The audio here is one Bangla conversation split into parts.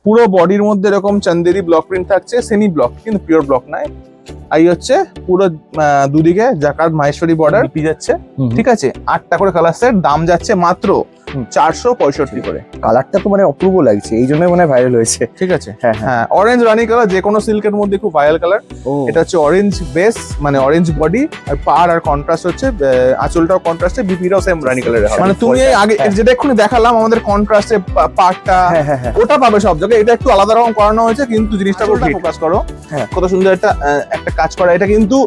পুরো বডির মধ্যে এরকম চান্দেরি ব্লক প্রিন্ট থাকছে, সেমি ব্লক কিন্তু পিওর ব্লক নয়। এই হচ্ছে পুরো দুদিকে জাকার্ড মাহেশ্বরী বর্ডার পি যাচ্ছে, ঠিক আছে। 8টা করে কালার সেট, দাম যাচ্ছে মাত্র 465 করে। কালারটা তো মানে অপূর্ব লাগছে, এই জন্যই মানে ভাইরাল হয়েছে। ঠিক আছে, হ্যাঁ অরেঞ্জ রানী কালার, যে কোনো সিল্কের মধ্যে খুব ভাইরাল কালার। এটা হচ্ছে অরেঞ্জ বেস, মানে অরেঞ্জ বডি, আর পার আর কন্ট্রাস্ট হচ্ছে আঁচলটাও কন্ট্রাস্টে, বিপিটাও সেম রানী কালারের। মানে তুমি আগে যেটা এক্ষুনি দেখালাম আমাদের কন্ট্রাস্টে পার্টটা, ওটা পাবে সব জায়গায়। এটা একটু আলাদা রকম করানো হয়েছে, কিন্তু জিনিসটা ফোকাস করো, কত সুন্দর একটা কাজ করা। এটা কিন্তু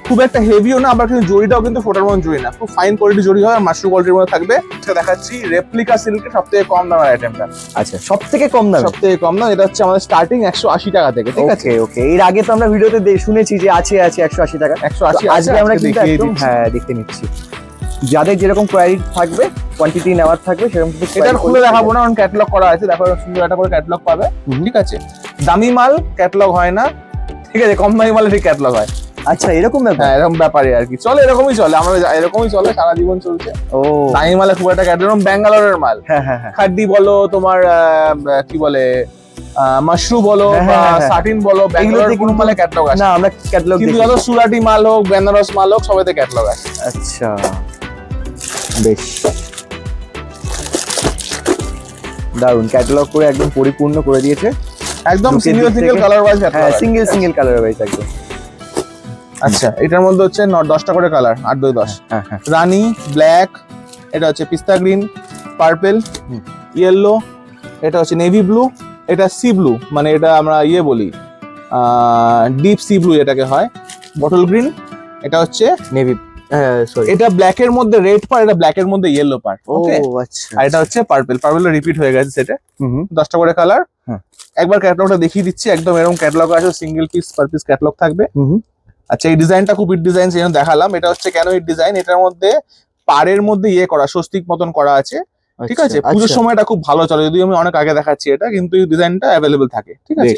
খুব একটা হেভিও না, আবার কিন্তু জরিটাও কিন্তু ফোটার মতন জরি না, খুব ফাইন কোয়ালিটি জরি হয়, মাশরুম কোয়ালিটির মধ্যে থাকবে। এটা দেখাচ্ছি রেপ্লিকা সিল্কের সবথেকে কম দামের আইটেমটা। আচ্ছা, সবথেকে কম দাম? সবথেকে কম দাম। এটা হচ্ছে আমাদের স্টার্টিং 180 টাকা থেকে, ঠিক আছে। ওকে, এর আগে তো আমরা ভিডিওতে শুনেছি যে আছে 180 টাকা। 180 আজকে আমরা কিন্তু একদম দেখতে নিচ্ছি। যাদের যেরকম কোয়ালিটি থাকবে, কোয়ান্টিটি নেওয়ার থাকবে, সেরকম এটা খুলে দেখাবো না, কারণ ক্যাটালগ করা আছে। দেখো সুন্দর একটা করে ক্যাটালগ পাবে, ঠিক আছে। দামি মাল ক্যাটালগ হয় না, ঠিক আছে, কম দামি মালে ঠিক ক্যাটালগ হয়। আচ্ছা, এরকম ব্যাপার? হ্যাঁ, এরকম ব্যাপারই আর কি, চলে, এরকমই চলে, আমরা এরকমই চলে, সারা জীবন চলছে। দামি মালে খুব একটা ক্যাটালগ, ব্যাঙ্গালোরের মাল, খাড্ডি বলো, তোমার কি বলে মাশরু বলো বা সাটিন বলো, ব্যাঙ্গালোরের কোনো মালে ক্যাটালগ আছে না। আমরা ক্যাটালগ কিন্তু যত সুরাটি মাল হোক, বেনারস মাল হোক, সবাইতে ক্যাটালগ আছে। আচ্ছা, বেশ দারুন, ক্যাটালগ করে একদম পরিপূর্ণ করে দিয়েছে, একদম সিঙ্গেল কালার ওয়াইজ। হ্যাঁ, সিঙ্গেল কালার ওয়াইজ একদম। আচ্ছা, এটার মধ্যে হচ্ছে 10টা করে কালার, 8 2 10। রানী, ব্ল্যাক, এটা হচ্ছে পিস্তা গ্রিন, পার্পল, ইয়েলো, এটা হচ্ছে নেভি ব্লু, এটা সি ব্লু, মানে এটা আমরা বলি ডিপ সি ব্লু এটাকে হয়, বটল গ্রিন, এটা হচ্ছে নেভি, এটা ব্ল্যাক এর মধ্যে রেড পার, এটা ব্ল্যাক এর মধ্যে ইয়েলো পার। ওকে, আচ্ছা। আর এটা হচ্ছে পার্পল, পার্পল রিপিট হয়ে গেছে সেটা। 10টা করে কালার। একবার ক্যাটালগটা দেখিয়ে দিচ্ছি, একদম এরকম ক্যাটালগ আছে, single piece per piece catalogue থাকবে। আচ্ছা, এই ডিজাইনটা খুব হিট ডিজাইন, সেই জন্য দেখালাম। এটা হচ্ছে কেন হিট ডিজাইন, এটার মধ্যে পাড়ের মধ্যে করা, স্বস্তিক মতন করা আছে, ঠিক আছে। পুজোর সময় এটা খুব ভালো চলে, যদিও আমি অনেক আগে দেখাচ্ছি এটা, কিন্তু এই ডিজাইনটা অ্যাভেলেবল থাকে, ঠিক আছে।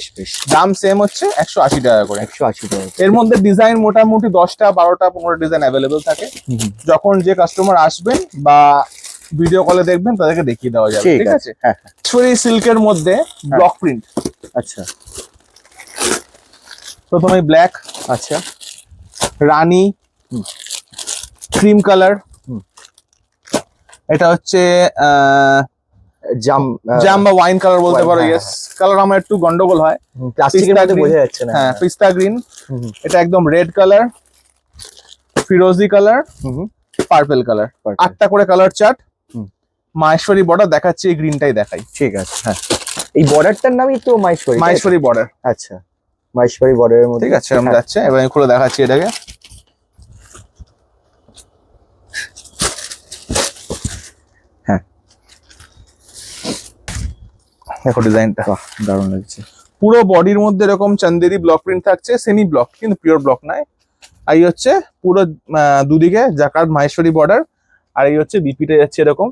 দাম সেম হচ্ছে 180 টাকা করে। 180 টাকা। এর মধ্যে ডিজাইন মোটামুটি 10টা 12টা 15টা ডিজাইন অ্যাভেলেবল থাকে। যখন যে কাস্টমার আসবেন বা ভিডিও কলে দেখবেন, তাদেরকে দেখিয়ে দেওয়া যাবে, ঠিক আছে। সিল্কের মধ্যে ব্লক প্রিন্ট। আচ্ছা, প্রথমে ব্ল্যাক, আচ্ছা, রানী, ক্রিম কালার, এটা হচ্ছে জাম বা ওয়াইন কালার বলতে পারো। ইয়েস, কালার আমার একটু গন্ডগোল হয়, প্লাস্টিকের মধ্যে বোঝা যাচ্ছে না। হ্যাঁ, পিস্তা গ্রিন, এটা একদম রেড কালার, ফিরোজি কালার, পার্পল কালার। 8টা করে কালার চার্ট, মাহেশ্বরী বর্ডার দেখাচ্ছি, এই গ্রিনটাই দেখাই, ঠিক আছে। হ্যাঁ, এই বর্ডারটার নামই তো মাহেশ্বরী বর্ডার। আচ্ছা, মাহেশ্বরী বর্ডারের মধ্যে, ঠিক আছে। আমি যাচ্ছে, এবার আমি খুলে দেখাচ্ছি এটাকে। হ্যাঁ, দেখো ডিজাইনটা, দারুণ লাগছে। পুরো বডির মধ্যে এরকম চান্দেরি ব্লক প্রিন্ট থাকছে, সেমি ব্লক কিন্তু পিওর ব্লক নয়। এই হচ্ছে পুরো দুদিকে জাকার্ড মাহেশ্বরী বর্ডার, আর এই হচ্ছে বিপিটা যাচ্ছে এরকম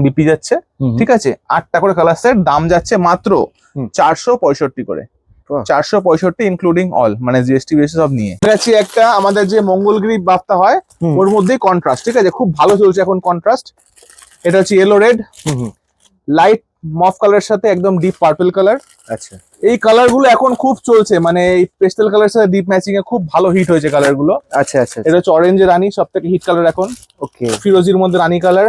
বিপি যাচ্ছে, ঠিক আছে। 8টা করে কালার সেট, দাম যাচ্ছে মাত্র 465 করে। 465 ইনক্লুডিং অল, মানে জিএসটি বিএসটি সব নিয়ে। দেখাচ্ছি একটা আমাদের যে মঙ্গলগিরি বাফতা হয়, ওর মধ্যেই কন্ট্রাস্ট, ঠিক আছে, খুব ভালো চলছে এখন কন্ট্রাস্ট। এটা হচ্ছে ইয়েলো রেড, লাইট মফ কালারের সাথে একদম ডিপ পার্পল কালার। আচ্ছা, এই কালার গুলো এখন খুব চলছে, মানে এই পেস্টেল কালারের সাথে ডিপ ম্যাচিং এ খুব ভালো হিট হয়েছে কালার গুলো। আচ্ছা আচ্ছা, এটা হচ্ছে অরেঞ্জের রানী, সবথেকে হিট কালার এখন। ওকে, ফিরোজির মধ্যে রানী কালার।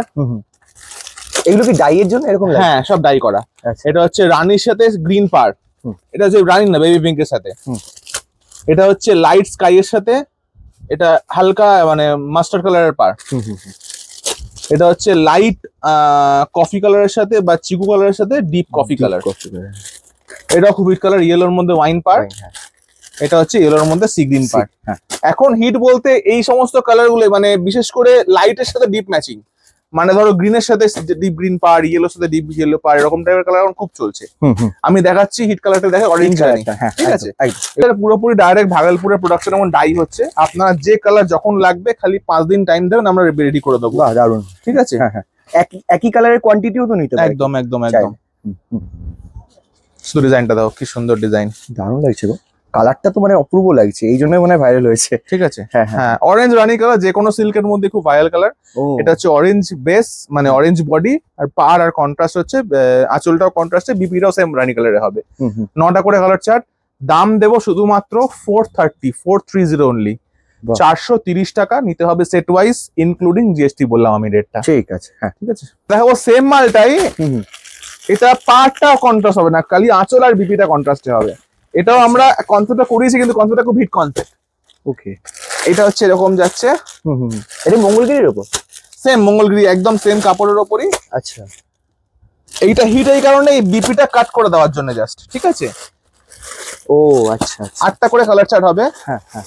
এগুলো কি ডাই এর জন্য এরকম? হ্যাঁ, সব ডাই করা। এটা হচ্ছে রানীর সাথে গ্রিন পার, এটা হচ্ছে রানী না, বেবি পিঙ্কের সাথে। এটা হচ্ছে লাইট স্কাই এর সাথে, এটা হালকা মানে মাস্টার্ড কালারের পার। এটা হচ্ছে লাইট কফি কালারের সাথে বা চিকু কালারের সাথে ডিপ কফি কালার। এটা খুব হিট কালার, ইয়েলোর মধ্যে ওয়াইন পার। এটা হচ্ছে ইয়েলোর মধ্যে সি গ্রিন পার। এখন হিট বলতে এই সমস্ত কালার গুলো, মানে বিশেষ করে লাইটের সাথে ডিপ ম্যাচিং, মানে ধরো গ্রিনের সাথে ডিপ গ্রিন পার, ইয়েলোর সাথে ডিপ ইয়েলো পার, এরকম টাইপের কালার এখন খুব চলছে। আমি দেখাচ্ছি হিট কালারটা, দেখে অরেঞ্জ কালার, ঠিক আছে। এটা পুরোপুরি ডাইরেক্ট ভাগলপুরের প্রোডাকশন, এখন ডাই হচ্ছে। আপনারা যে কালার যখন লাগবে খালি 5 দিন টাইম দেবেন, আমরা রেডি করে দেবো। দারুন, ঠিক আছে। একই কালারের কোয়ান্টিটিও তো নিতে পারবেন। একদম একদম একদম। শুধু ডিজাইনটা দাও, কি সুন্দর ডিজাইন, দারুণ লাগছে গো। কালারটা তো মানে অপূর্ব লাগছে, এই জন্যই মনে হয় ভাইরাল হয়েছে। ঠিক আছে। হ্যাঁ হ্যাঁ। হ্যাঁ, অরেঞ্জ রানী কালার যে কোনো সিল্কের মধ্যে খুব ভাইরাল কালার। ও এটা হচ্ছে অরেঞ্জ বেস, মানে অরেঞ্জ বডি, আর পার আর কন্ট্রাস্ট হচ্ছে আঁচলটাও কন্ট্রাস্টে, বিপিটাও সেম রানী কালারে হবে। 9টা করে কালার চার্ট। দাম দেবো শুধুমাত্র 430 অনলি, বাহ। 430 টাকা নিতে হবে সেট ওয়াইজ, ইনক্লুডিং জিএসটি বললাম আমি রেটটা। ঠিক আছে। হ্যাঁ ঠিক আছে, দেখো সেম মালটাই, এটা পার্টটা কন্ট্রাস্ট হবে না, খালি আঁচল আর বিপিটা কন্ট্রাস্টে হবে। এটাও আমরা কনসেপ্টটা করিয়েছি, কিন্তু কনসেপ্টটা খুব হিট কনসেপ্ট। ওকে। এটা হচ্ছে এরকম যাচ্ছে, এটা মঙ্গলগিরির উপর, সেম মঙ্গলগিরি, একদম সেম কাপড়ের ওপরই। আচ্ছা। এইটা হিট এই কারণে এই বিপিটা কাট করে দেওয়ার জন্য জাস্ট, ঠিক আছে। ও আচ্ছা আচ্ছা। 8টা করে কালার চার্ট হবে। হ্যাঁ হ্যাঁ।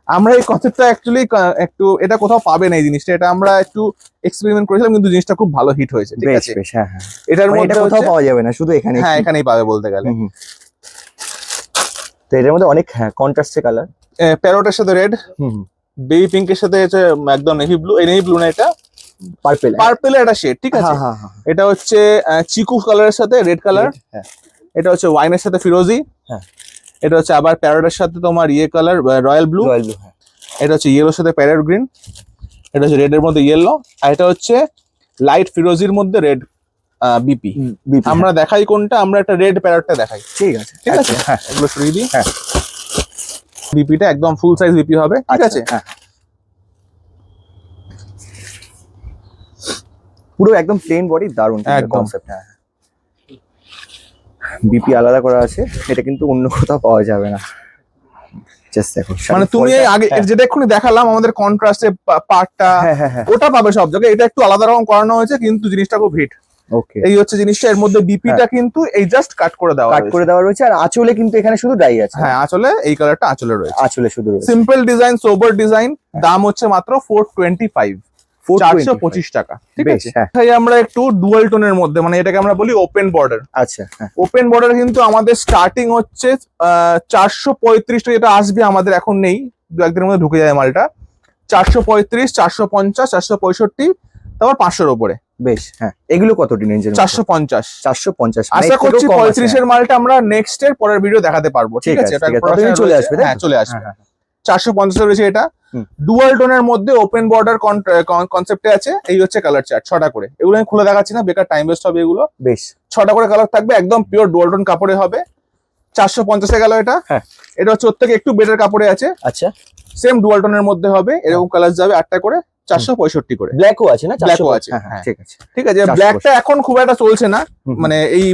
আমরা এই কনসেপ্টটা অ্যাকচুয়ালি একটু, এটা কোথাও পাবে না এই জিনিসটা, এটা আমরা একটু এক্সপেরিমেন্ট করেছিলাম, কিন্তু জিনিসটা খুব ভালো হিট হয়েছে। ঠিক বেশ আছে, বেশ। হ্যাঁ হ্যাঁ। এটার মানে মধ্যে এটা কোথাও হচ্ছে- পাওয়া যাবে না, শুধু এখানে। হ্যাঁ, এখানেই পাবে বলতে গেলে। তো এটার মধ্যে অনেক কন্ট্রাস্টের কালার। প্যারোটের সাথে রেড, বেবি পিঙ্কের সাথে হচ্ছে একদম নেভি ব্লু, এই নেভি ব্লু না, এটা পার্পল। পার্পল একটা শেড। ঠিক আছে, হ্যাঁ হ্যাঁ। এটা হচ্ছে চিকু কালারের সাথে রেড কালার। হ্যাঁ। এটা হচ্ছে ওয়াইনের সাথে ফিরোজি। হ্যাঁ। এটা হচ্ছে আবার প্যারোটের সাথে তোমার ইয়ে colour, royal blue. Royal blue. হ্যাঁ। এটা হচ্ছে ইয়েলোর সাথে প্যারট গ্রিন। এটা হচ্ছে রেড এর মধ্যে ইয়েলো, আর এটা হচ্ছে লাইট ফিরোজির মধ্যে রেড বিপি। আমরা দেখাই কোনটা, আমরা একটা রেড প্যারটটা দেখাই। ঠিক আছে ঠিক আছে, হ্যাঁ। এগুলো সরিয়ে দিই। হ্যাঁ। বিপিটা একদম ফুল সাইজ বিপি হবে। ঠিক আছে, হ্যাঁ। পুরো একদম প্লেন বডি, দারুণ একদম। কনসেপ্ট। হ্যাঁ। বিপি আলাদা করা আছে, এটা কিন্তু অন্য কোথাও পাওয়া যাবে না। জাস্ট দেখো, মানে তুমি এই আগে হ্যাঁ। যেটা এক্ষুনি দেখালাম আমাদের কন্ট্রাস্টে পার্টটা, হ্যাঁ হ্যাঁ হ্যাঁ। ওটা পাবে সব জায়গায়, এটা একটু আলাদা রকম করানো হয়েছে, কিন্তু জিনিসটা খুব হিট। ওকে। এই হচ্ছে জিনিসটা, এর মধ্যে বিপিটা কিন্তু এই জাস্ট কাট করে দেওয়া কাট করে দেওয়া রয়েছে, আর আঁচলে কিন্তু এখানে শুধু ডাই আছে। হ্যাঁ, আঁচলে এই কালারটা আঁচলে রয়েছে। আঁচলে শুধু রয়েছে। সিম্পল ডিজাইন, সোবার ডিজাইন, দাম হচ্ছে মাত্র 425, 425 টাকা। ঠিক বেশ, আছে, হ্যাঁ। তাই আমরা একটু ডুয়াল টোনের মধ্যে, মানে এটাকে আমরা বলি ওপেন বর্ডার। আচ্ছা। হ্যাঁ। ওপেন বর্ডার কিন্তু আমাদের স্টার্টিং হচ্ছে 435 টাকা, যেটা আসবে আমাদের এখন নেই, দু একদিনের মধ্যে ঢুকে যায় মালটা। 435, 450, 465, তারপর 500-র উপরে। বেশ। হ্যাঁ, এগুলো কত রেঞ্জের? 450। 450। আশা করছি 35 এর মালটা আমরা নেক্সট এর পরের ভিডিও দেখাতে পারবো। ঠিক আছে, এটা ততদিন চলে আসবে। হ্যাঁ, চলে আসবে। হ্যাঁ। 450 রয়েছে এটা। ডুয়াল টোনের মধ্যে ওপেন বর্ডার কনসেপ্টে আছে। এই হচ্ছে কালার চার্ট, 6টা করে। এগুলো আমি খুলে দেখাচ্ছি না, বেকার টাইম ওয়েস্ট হবে এগুলো। বেশ। 6টা করে কালার থাকবে, একদম পিওর ডুয়াল টোন কাপড়ে হবে। 450 এ গেল এটা। হ্যাঁ। এটা হচ্ছে ওর থেকে একটু বেটার কাপড়ে আছে, আচ্ছা। সেম ডুয়াল টোনের মধ্যে হবে, এরকম কালার যাবে 8টা করে, 465 করে। ব্ল্যাকও আছে না? ব্ল্যাকও আছে, হ্যাঁ ঠিক আছে। ঠিক আছে। 465 ব্ল্যাকটা এখন খুব একটা চলছে না, মানে এই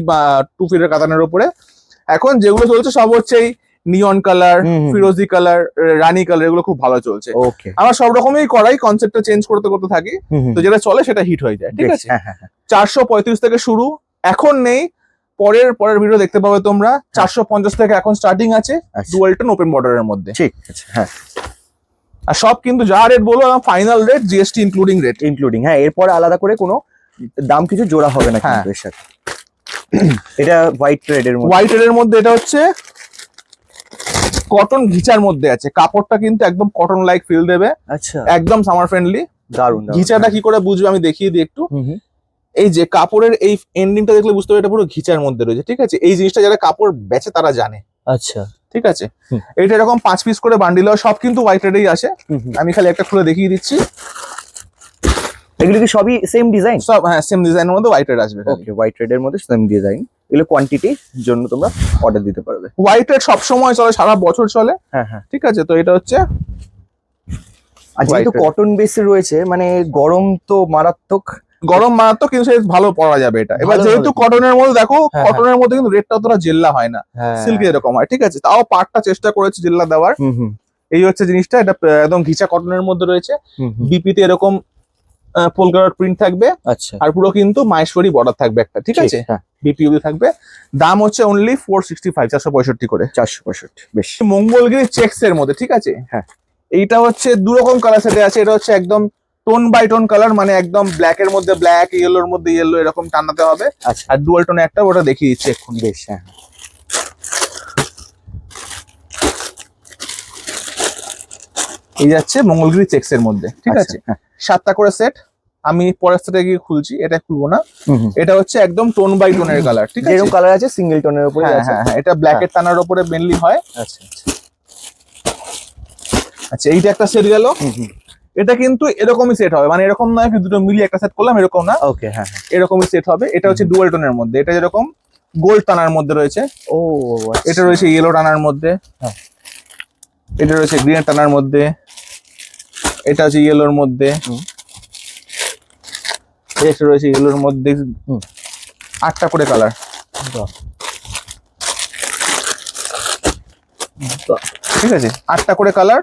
2 ফিটের কাতানের উপরে। এখন যেগুলো চলছে সব হচ্ছে এই নিয়ন কালার, ফিরোজি কালার, রানী কালার, এগুলো খুব ভালো চলছে। ওকে। আমরা সব রকমই করাই, কনসেপ্টটা চেঞ্জ করতে করতে থাকি, তো যেটা চলে সেটা হিট হয়ে যায়। ঠিক আছে, হ্যাঁ হ্যাঁ। 435 থেকে শুরু, এখন নেই, পরের ভিডিও দেখতে পাবে তোমরা। 450 থেকে এখন স্টার্টিং আছে, ডুয়াল টোন ওপেন বর্ডারের মধ্যে। ঠিক আছে। হ্যাঁ। আর সব কিন্তু যা রেট বলবো final rate, GST including rate. Including, হ্যাঁ। এরপর আলাদা করে কোনো দাম কিছু জোড়া হবে না কিন্তু এর সাথে। এটা হোয়াইট রেড এর মধ্যে। হোয়াইট রেড এর মধ্যে এটা হচ্ছে কটন ঘিচার মধ্যে আছে, কাপড়টা কিন্তু একদম কটন লাইক ফিল দেবে। আচ্ছা। একদম সামার ফ্রেন্ডলি। দারুণ। ঘিচাটা কি করে বুঝবে আমি দেখিয়ে দিই একটু। এই যে কাপড়ের এই এন্ডিংটা দেখলে বুঝতে হবে এটা পুরো ঘিচার মধ্যে রয়েছে। ঠিক আছে, এই জিনিসটা যারা কাপড় বেচে তারা জানে। আচ্ছা। ঠিক আছে, এটা এরকম 5 পিস করে বান্ডিল হয়, সব কিন্তু হোয়াইট রেডেই আসে। আমি খালি একটা খুলে দেখিয়ে দিচ্ছি। এগুলো কি সবই সেম ডিজাইন? সব হ্যাঁ, সেম ডিজাইনের মধ্যে হোয়াইট রেড আসবে। ওকে, হোয়াইট রেড এর মধ্যে সেম ডিজাইন। এগুলো কোয়ান্টিটির জন্য তোমরা অর্ডার দিতে পারবে। হোয়াইট রেড সব সময় চলে, সারা বছর চলে। হ্যাঁ হ্যাঁ। ঠিক আছে, তো এটা হচ্ছে আর যেহেতু কটন বেসে রয়েছে, মানে গরম তো মারাত্মক। গরম মারাত্মক, কিন্তু ভালো পরা যাবে এটা। এবার যেহেতু কটনের মধ্যে দেখো, কটনের মধ্যে কিন্তু রেটটা অতটা জেল্লা হয় না, সিল্ক এরকম হয়। ঠিক আছে, তাও পার্টটা চেষ্টা করেছে জেল্লা দেওয়ার। এই হচ্ছে জিনিসটা, এটা একদম ঘিচা কটনের মধ্যে রয়েছে। বিপিতে এরকম পোলকার প্রিন্ট থাকবে। আচ্ছা। আর পুরো কিন্তু মাহেশ্বরী বর্ডার থাকবে একটা। ঠিক আছে, বিপিইউ থাকবে। দাম হচ্ছে অনলি 465, 465 করে। 465। বেশ। মঙ্গলগিরি চেকস এর মধ্যে। ঠিক আছে, হ্যাঁ। এইটা হচ্ছে 2 রকম কালার সেটে আছে। এটা হচ্ছে একদম টোন বাই টোন কালার, মানে একদম ব্ল্যাক এর মধ্যে ব্ল্যাক, ইয়েলোর মধ্যে ইয়েলো, এরকম টানাতে হবে। আচ্ছা। আর ডুয়াল টোনে একটা, ওটা দেখিয়ে দিচ্ছি এক্ষুনি। বেশ। হ্যাঁ। এই যাচ্ছে মঙ্গলগিরি চেকস এর মধ্যে। ঠিক আছে, 7টা করে সেট। আমি পরের সেটে গিয়ে খুলছি, এটা খুলবো না। এটা হচ্ছে একদম টোন বাই টোনের কালার। ঠিক আছে, এরকম কালার আছে সিঙ্গেল টোনের উপরে আছে। হ্যাঁ হ্যাঁ, এটা ব্ল্যাক এর টানার উপরে মেনলি হয়। আচ্ছা আচ্ছা। আচ্ছা এইটা একটা সেট গেল। এটা কিন্তু এরকমই সেট হবে, মানে এরকম নয় কি দুটো মিলিয়ে একটা সেট করলাম, এরকম না। ওকে, হ্যাঁ হ্যাঁ। এরকমই সেট হবে। এটা হচ্ছে ডুয়াল টোনের মধ্যে, এটা যেরকম গোল্ড টানার মধ্যে রয়েছে, ও এটা রয়েছে ইয়েলো টানার মধ্যে, হ্যাঁ। এটা রয়েছে গ্রিন টানার মধ্যে, এটা হচ্ছে ইয়েলোর মধ্যে, এটা রয়েছে ইয়েলোর মধ্যে। 8টা করে কালার, ঠিক আছে 8টা করে কালার।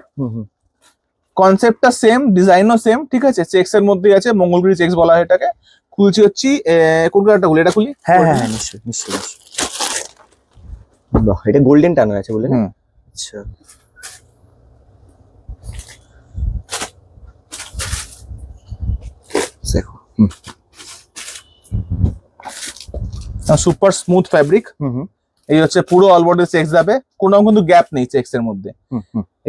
কনসেপ্টটা সেম, ডিজাইনও সেম, ঠিক আছে। চেক্স এর মধ্যেই আছে, মঙ্গলগিরি চেক্স বলা হয় এটাকে। খুলছি হচ্ছে কোন কালারটা খুলি, এটা খুলি। হ্যাঁ হ্যাঁ হ্যাঁ, নিশ্চয়ই নিশ্চয়ই নিশ্চয়ই। বাহ, এটা গোল্ডেন টানার আছে বলে না? আচ্ছা, দেখো। Super smooth fabric. এই হচ্ছে পুরো অল বডি চেক্স যাবে, কোনো কিন্তু গ্যাপ নেই চেক্স এর মধ্যে।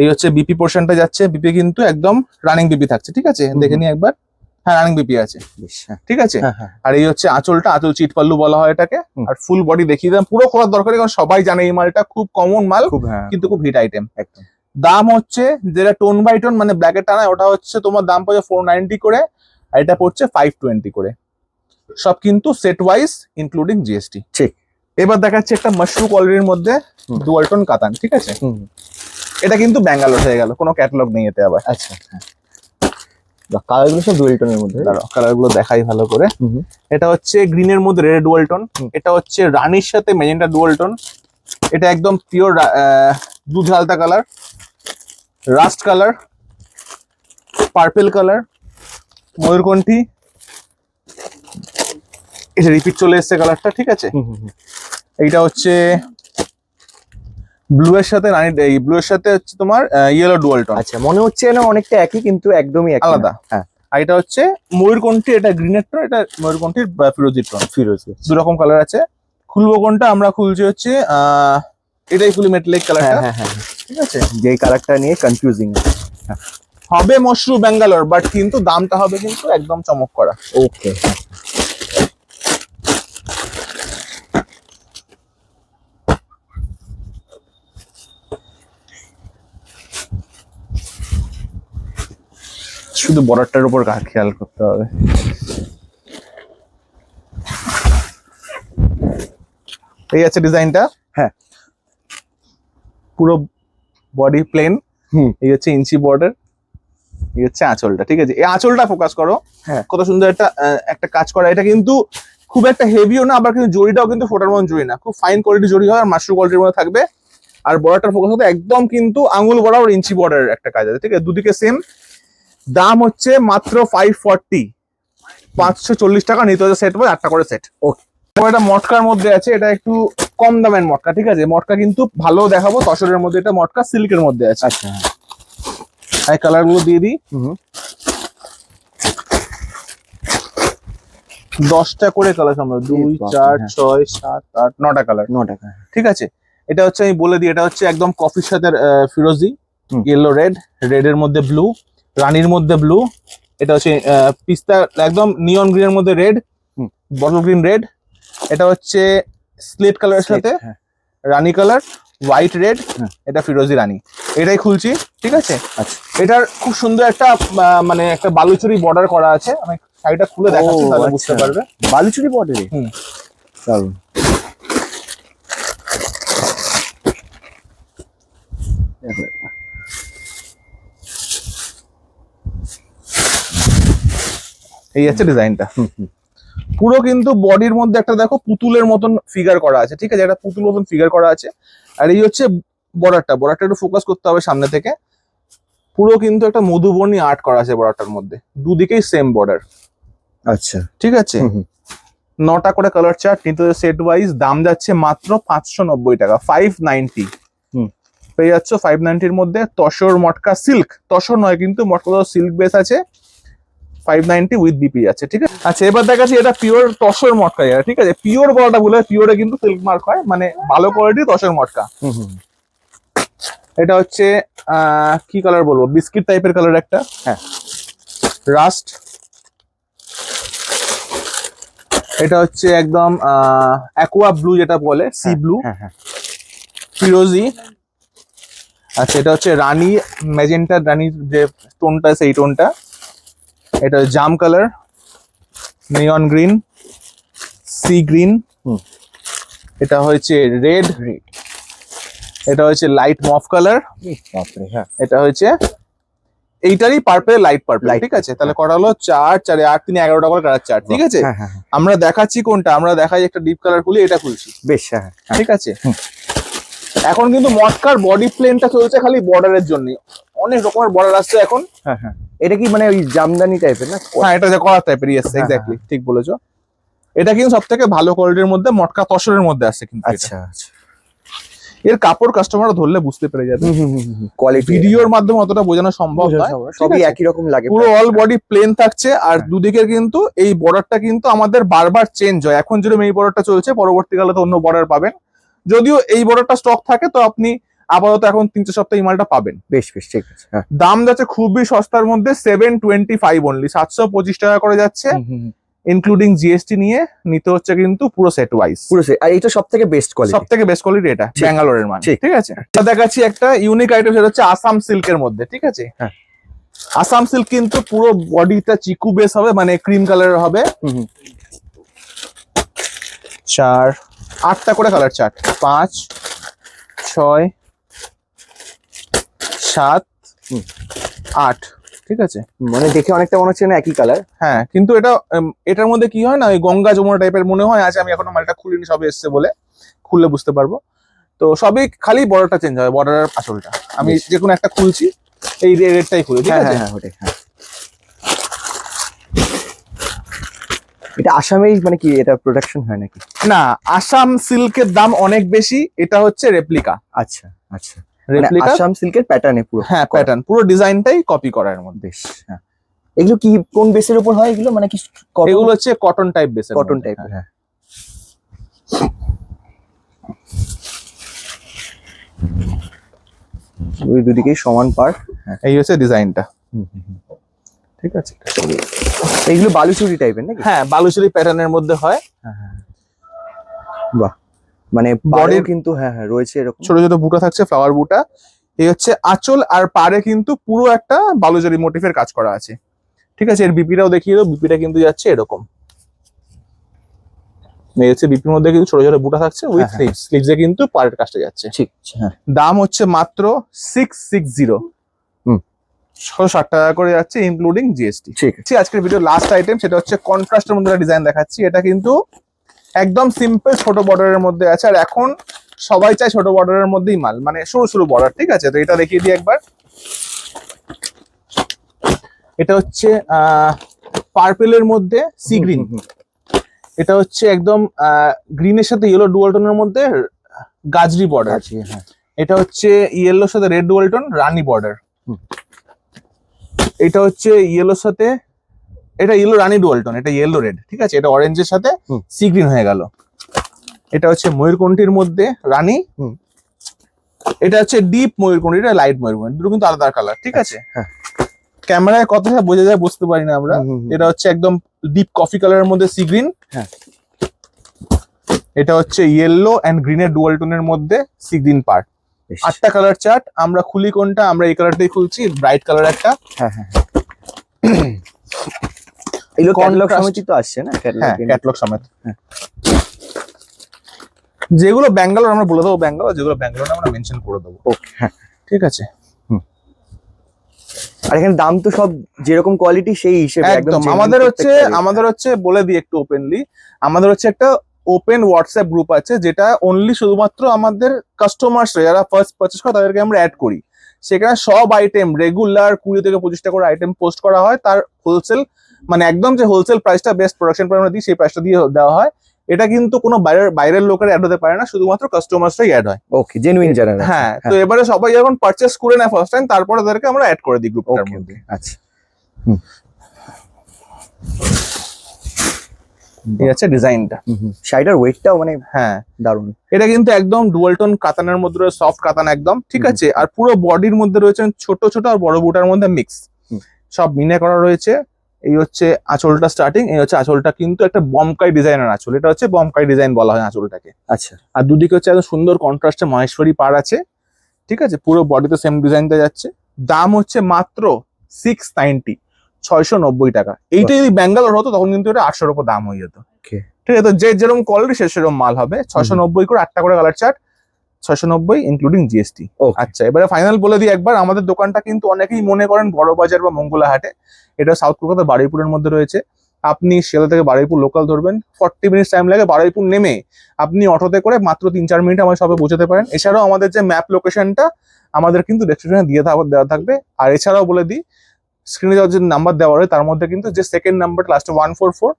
এই হচ্ছে বিপি পোর্শনটা যাচ্ছে, বিপি কিন্তু একদম রানিং বিপি থাকছে, ঠিক আছে। দেখে নি একবার, হ্যাঁ রানিং বিপি আছে, ঠিক আছে। আর এই হচ্ছে আঁচলটা, আঁচল চিট পাল্লু বলা হয় এটাকে। আর ফুল বডি দেখিয়ে দিলাম, পুরো করার দরকার নেই, কারণ সবাই জানে এই মালটা খুব কমন মাল, কিন্তু খুব হিট আইটেম একদম। দাম হচ্ছে যেটা টোন বাই টোন মানে ব্ল্যাকের টানা, ওটা হচ্ছে তোমার দাম পড়ছে 490 করে, আর এটা পড়ছে 520 করে, সব কিন্তু সেট ওয়াইজ ইনক্লুডিং জিএসটি। ঠিক। এবার দেখাচ্ছে একটা মাশরু কোয়ালিটির মধ্যে ডুয়াল টোন কাতান, ঠিক আছে। এটা কিন্তু ব্যাঙ্গালোর হয়ে গেল, কোনো ক্যাটালগ নেই এতে আবার। আচ্ছা, কালারগুলো সব ডুয়াল টোনের মধ্যে। দাঁড়াও কালারগুলো দেখাই ভালো করে। এটা হচ্ছে গ্রিনের মধ্যে রেড ডুয়াল টোন, এটা হচ্ছে রানির সাথে মেজেন্টা ডুয়াল টোন, এটা একদম পিওর দুধ হালতা colour, rust colour, purple colour, ময়ূরকণ্ঠী, এটা রিপিট চলে এসছে কালারটা, ঠিক আছে। এইটা হচ্ছে ব্লু এর সাথে রানি, এই ব্লু এর সাথে হচ্ছে তোমার ইয়েলো ডুয়াল টোন। আচ্ছা, মনে হচ্ছে না অনেকটা একই, কিন্তু একদমই আলাদা। হ্যাঁ। আর এটা হচ্ছে ময়ূরকণ্ঠী, এটা গ্রিনের টোন, এটা ময়ূরকণ্ঠীর ফিরোজি টোন। ফিরোজি, দু রকম কালার আছে। খুলবো কোনটা, আমরা খুলছি হচ্ছে এটাই খুলি, মেটালিক কালারটা, হ্যাঁ, ঠিক আছে। যে কালারটা নিয়ে কনফিউজিং হবে মশরু ব্যাঙ্গালোর, বাট কিন্তু দামটা হবে কিন্তু একদম চমক করা। ওকে, শুধু বর্ডারটার উপর খেয়াল করতে হবে। এই আছে ডিজাইনটা, হ্যাঁ পুরো বডি প্লেন, এই হচ্ছে ইঞ্চি বর্ডার, এই হচ্ছে আঁচলটা, ঠিক আছে। এই আঁচলটা ফোকাস করো, হ্যাঁ কত সুন্দর একটা কাজ করা। এটা কিন্তু খুব একটা হেভিও না, আবার কিন্তু জড়িটাও কিন্তু ফোটার মতন জড়ি না, খুব ফাইন কোয়ালিটি জড়ি হয়, আর মাশরু কোয়ালিটির মধ্যে থাকবে। আর বর্ডারটার ফোকাস হবে একদম কিন্তু আঙুল বরাবর ইঞ্চি বর্ডারের একটা কাজ আছে, ঠিক আছে। দুদিকে সেম দাম হচ্ছে মাত্র 540, 540 টাকা নিতে হচ্ছে সেট বাই 8টা করে সেট। ওকে, এটা মটকার মধ্যে আছে, এটা একটু কম দামের মটকা, ঠিক আছে। মটকা কিন্তু ভালো দেখাবো, তসরের মধ্যে, এটা মটকা সিল্কের মধ্যে আছে। আচ্ছা, এই কালার গুলো দিয়ে দিই। 10টা করে কালার, আমরা 2 4 6 7 8 9টা কালার, 9 টাকা, ঠিক আছে। এটা হচ্ছে আমি বলে দিই, এটা হচ্ছে একদম কফির সাথে ফিরোজি, ইয়েলো রেড, রেড এর মধ্যে ব্লু, রানীর মধ্যে ব্লু, এটা হচ্ছে পিস্তা একদম নিয়ন গ্রিনের মধ্যে রেড, বটল গ্রিন রেড, এটা হচ্ছে স্লেট কালারের সাথে রানী কালার, হোয়াইট রেড, এটা ফিরোজি রানী। এটাই খুলছি, ঠিক আছে। আচ্ছা, এটার খুব সুন্দর একটা মানে একটা বালুচুরি বর্ডার করা আছে, আমি শাড়িটা খুলে দেখাচ্ছি তাহলে বুঝতে পারবে। বালুচুরি বর্ডারে, চলো। এই আছে ডিজাইনটা, পুরো কিন্তু বডির মধ্যে একটা দেখো পুতুলের মতন ফিগার করা আছে, ঠিক আছে। একটা পুতুল মতন ফিগার করা আছে। আর এই হচ্ছে বর্ডারটা একটু ফোকাস করতে হবে সামনে থেকে। পুরো কিন্তু একটা মধুবনী আর্ট করা আছে বর্ডারটার মধ্যে, দুদিকেই সেম বর্ডার। আচ্ছা, ঠিক আছে। 9টা করে কালার চার্ট নিতে সেট ওয়াইজ, দাম যাচ্ছে মাত্র 590 টাকা, 590 পেয়ে যাচ্ছ 590-র মধ্যে। তসর মটকা সিল্ক, তসর নয় কিন্তু মটকা সিল্ক বেস আছে, 590 উইথ বিপি আছে, ঠিক আছে। আচ্ছা এবার দেখাচ্ছি এটা পিওর তসর মটকা, ঠিক আছে। পিওর বলাটা বলে, পিওরে কিন্তু সিল্ক মার্ক হয়, মানে ভালো কোয়ালিটি তসর মটকা। এটা হচ্ছে কি কালার বলবো, বিস্কিট টাইপের কালার একটা, হ্যাঁ রাস্ট। এটা হচ্ছে একদম অ্যাকোয়া ব্লু যেটা বলে, সি ব্লু, ফিরোজি, আচ্ছা, এটা হচ্ছে রানী ম্যাজেন্টা, রানীর যে টোনটা সেই টোনটা। এটা জাম colour, neon green, sea green, এটা হচ্ছে রেড, এটা হচ্ছে লাইট মফ কালার, বাপরে হ্যাঁ এটা হচ্ছে এইটারই পার্পল, লাইট পার্পল। ঠিক আছে, তাহলে করা হলো 4 4 8 3 11টা করে কালার চার্ট। ঠিক আছে, হ্যাঁ হ্যাঁ হ্যাঁ। আমরা দেখাচ্ছি কোনটা, আমরা দেখাই একটা ডিপ কালার খুলি, এটা খুলছি। বেশ হ্যাঁ হ্যাঁ। ঠিক আছে, এখন কিন্তু মটকার বডি প্লেনটা চলছে খালি বর্ডারের জন্য, অনেক রকমের বর্ডার আসছে এখন। হ্যাঁ হ্যাঁ, এটা কি মানে ওই জামদানি টাইপের না? হ্যাঁ, এটা যে কলার টাইপের, ইয়েস এক্স্যাক্টলি ঠিক বলেছো। এটা কিন্তু সবথেকে ভালো কোয়ালিটির মধ্যে মটকা তসরের মধ্যে আসছে কিন্তু এটা। আচ্ছা আচ্ছা, এর কাপড় কাস্টমার ধরলে বুঝতে পেরে যাবে, কোয়ালিটি ভিডিওর মাধ্যমে অতটা বোঝানো সম্ভব নয়। সবই একই রকম লাগে, পুরো অল বডি প্লেন থাকছে, আর হ্যাঁ। দুদিকের কিন্তু এই বর্ডারটা কিন্তু আমাদের বারবার চেঞ্জ হয়। এখন যেরকম এই বর্ডারটা চলছে, পরবর্তীকালে তো অন্য বর্ডার পাবেন। যদিও এই বর্ডারটা স্টক থাকে, তো আপনি আপাতত এখন 3-4 সপ্তাহ এই মালটা পাবেন। বেশ বেশ ঠিক আছে হ্যাঁ। দাম যাচ্ছে খুবই সস্তার মধ্যে, 725 অনলি, 725 টাকা করে যাচ্ছে, ইনক্লুডিং জিএসটি নিয়ে নিতে হচ্ছে কিন্তু পুরো সেট ওয়াইজ। পুরো সেট, আর এটা সবথেকে বেস্ট কোয়ালিটি, সবথেকে বেস্ট কোয়ালিটি এটা ঠিক। ব্যাঙ্গালোরের মাল। ঠিক। ঠিক আছে, এটা দেখাচ্ছি একটা ইউনিক আইটেম, সেটা হচ্ছে আসাম সিল্কের মধ্যে। ঠিক আছে, হ্যাঁ। আসাম সিল্ক কিন্তু পুরো বডিটা চিকু বেস হবে, মানে ক্রিম কালারের হবে। 4 8টা করে কালার চার্ট, 5 6 7 8। ঠিক আছে, মানে দেখে অনেকটা মনে হচ্ছে না একই কালার। হ্যাঁ, কিন্তু এটা এটার মধ্যে কি হয় না, ওই গঙ্গা যমুনা টাইপের মনে হয় আছে। আমি এখনো মালটা খুলিনি, সবে এসছে বলে, খুললে বুঝতে পারবো। তো সবই খালি বর্ডারটা চেঞ্জ হবে, বর্ডারের আসলটা। আমি যে কোনো একটা খুলছি, এই রেডটাই খুলি। ঠিক আছে, হ্যাঁ ওটাই হ্যাঁ। এটা আসামেই মানে কি এটা প্রোডাকশন হয় নাকি? না, আসাম সিল্কের দাম অনেক বেশি, এটা হচ্ছে রেপ্লিকা। আচ্ছা আচ্ছা, মানে রেপ্লিকা, আসাম সিল্কের প্যাটার্নে পুরো। হ্যাঁ প্যাটার্ন, পুরো ডিজাইনটাই কপি করার মধ্যে। বেশ হ্যাঁ। এগুলো কি কোন বেসের উপর হয় এগুলো, মানে কি এগুলো হচ্ছে কটন টাইপ বেস, কটন টাইপের? হ্যাঁ, ওই দুদিকেই সমান পার্ট। এই হচ্ছে ডিজাইনটা। ঠিক আছে, এইগুলো বালুচুরি টাইপের নাকি? হ্যাঁ, বালুচুরি প্যাটার্নের মধ্যে হয়। বাহ, মানে বডির কিন্তু হ্যাঁ হ্যাঁ রয়েছে এরকম ছোট ছোট বুটা থাকছে, ফ্লাওয়ার বুটা। এই হচ্ছে আঁচল, আর পাড়ে কিন্তু পুরো একটা বালুচুরি মোটিফের কাজ করা আছে। ঠিক আছে, এর বিপিটাও দেখিয়ে দেবো। বিপিটা কিন্তু যাচ্ছে এরকম, এই হচ্ছে বিপির মধ্যে কিন্তু ছোট ছোট বুটা থাকছে উইথ স্লিভস, স্লিভসে কিন্তু পাড়ের কাজটা যাচ্ছে। ঠিক হ্যাঁ। দাম হচ্ছে মাত্র 660, 660 টাকা করে যাচ্ছে, ইনক্লুডিং জিএসটি। ঠিক আছে, আজকের ভিডিও লাস্ট আইটেম, সেটা হচ্ছে কন্ট্রাস্টের মধ্যে ডিজাইন দেখাচ্ছি। এটা কিন্তু একদম সিম্পল ছোট বর্ডারের মধ্যে আছে, আর এখন সবাই চায় ছোট বর্ডারের মধ্যেই মাল, মানে সরু সরু বর্ডার। ঠিক আছে, তো এটা দেখিয়ে দিই একবার। এটা হচ্ছে পার্পেলের মধ্যে সি গ্রিন, এটা হচ্ছে একদম গ্রিনের সাথে ইয়েলো ডুয়াল টোনের মধ্যে গাজরি বর্ডার। হ্যাঁ, এটা হচ্ছে ইয়েলোর সাথে রেড ডুয়াল টোন রানী বর্ডার। এটা হচ্ছে ইয়েলোর সাথে, এটা ইয়েলো রানী ডুয়াল টোন, এটা ইয়েলো রেড। ঠিক আছে, এটা অরেঞ্জের সাথে সি গ্রিন হয়ে গেল। এটা হচ্ছে ময়ূরকণ্ঠীর মধ্যে রানী, এটা হচ্ছে ডিপ ময়ূরকণ্ঠী, এটা লাইট ময়ূরকণ্ঠী, দুটো কিন্তু আলাদা কালার। ঠিক আছে, ক্যামেরায় কতটা বোঝা যায় বুঝতে পারি না আমরা। এটা হচ্ছে একদম ডিপ কফি কালারের মধ্যে সি গ্রিন। এটা হচ্ছে ইয়েলো এন্ড গ্রিনের ডুয়াল টোনের মধ্যে সি গ্রিন পার্ট। 8টা কালার চার্ট, আমরা খুলি কোনটা? আমরা এই কালারটাই খুলছি, ব্রাইট কালার একটা। হ্যাঁ হ্যাঁ, এগুলো ক্যাটালগ সমেতই তো আসছে না? হ্যাঁ, ক্যাটালগ সমেত। যেগুলো ব্যাঙ্গালোর আমরা বলে দেবো ব্যাঙ্গালোর, যেগুলো ব্যাঙ্গালোর আমরা মেনশন করে দেবো। ওকে হ্যাঁ, ঠিক আছে। আর এখানে দাম তো সব যেরকম কোয়ালিটি সেই হিসেবে একদম। আমাদের হচ্ছে বলে দিই একটু ওপেনলি, আমাদের হচ্ছে একটা ওপেন হোয়াটসঅ্যাপ গ্রুপ আছে, যেটা অনলি শুধুমাত্র আমাদের কাস্টমার্স যারা ফার্স্ট পারচেজ করে তাদেরকে আমরা অ্যাড করি। সেখানে সব আইটেম রেগুলার 20 থেকে 25টা করে আইটেম পোস্ট করা হয়, তার হোলসেল, মানে একদম যে হোলসেল প্রাইসটা বেস্ট প্রোডাকশন প্রাইস আমরা দিই, সেই প্রাইসটা দিয়ে দেওয়া হয়। এটা কিন্তু কোনো বাইরের লোকের অ্যাড হতে পারে না, শুধুমাত্র কাস্টমার্সরাই অ্যাড হয়। ওকে, জেনুইন যারা। হ্যাঁ, তো এবারে সবাই যখন পারচেজ করে নেয় ফার্স্ট টাইম, তারপরে তাদেরকে আমরা অ্যাড করে দিই গ্রুপটার মধ্যে। আচ্ছা, এই আছে ডিজাইনটা। শাড়িটার ওয়েটটাও মানে হ্যাঁ দারুণ। এটা কিন্তু একদম ডুয়াল টোন কাতানের মধ্যে রয়েছে, সফট কাতান একদম। ঠিক আছে, আর পুরো বডির মধ্যে রয়েছে ছোট ছোট আর বড় বুটার মধ্যে মিক্স, সব মিনে করা রয়েছে। এই হচ্ছে আঁচলটা স্টার্টিং, এই হচ্ছে আঁচলটা কিন্তু একটা বমকাই ডিজাইনের আঁচল, এটা হচ্ছে বমকাই ডিজাইন বলা হয় আঁচলটাকে। আচ্ছা, আর দুদিকে হচ্ছে একদম সুন্দর কন্ট্রাস্টে মহেশ্বরী পাড় আছে। ঠিক আছে, পুরো বডিতে সেম ডিজাইনটা যাচ্ছে। দাম হচ্ছে মাত্র 690, 690 টাকা। এইটা যদি ব্যাঙ্গালোর হতো তখন কিন্তু এটা 800-র উপর দাম হয়ে যেত। Okay. ঠিক আছে, তো যে যেরকম কোয়ালিটি সে সেরকম মাল হবে। 690 করে 8টা করে colour chart, 690 including GST. Okay. আচ্ছা, এবারে ফাইনাল বলে দিই একবার, আমাদের দোকানটা কিন্তু অনেকেই মনে করেন বড় বাজার বা মঙ্গলা হাটে, এটা সাউথ কলকাতার বারুইপুরের মধ্যে রয়েছে। আপনি শিয়ালদা থেকে বারুইপুর লোকাল ধরবেন, 40 মিনিটস টাইম লাগে। বারুইপুর নেমে আপনি অটোতে করে মাত্র 3-4 মিনিট আমার সবে পৌঁছাতে পারেন। এছাড়াও আমাদের যে ম্যাপ লোকেশনটা আমাদের কিন্তু ডেসক্রিপশনে দেওয়া থাকবে। আর এছাড়াও বলে দিই, স্ক্রিনে যে নাম্বার দেওয়া হয় তার মধ্যে কিন্তু যে সেকেন্ড নাম্বার লাস্টে 144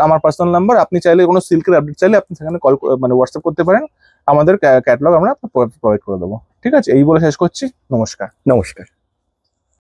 আমার পার্সোনাল নাম্বার। আপনি চাইলে কোনো সিল্কের আপডেট চাইলে আপনি সেখানে কল মানে হোয়াটসঅ্যাপ করতে পারেন, আমাদের ক্যাটালগ আমরা প্রোভাইড করে দেবো। ঠিক আছে, এই বলে শেষ করছি। নমস্কার। নমস্কার।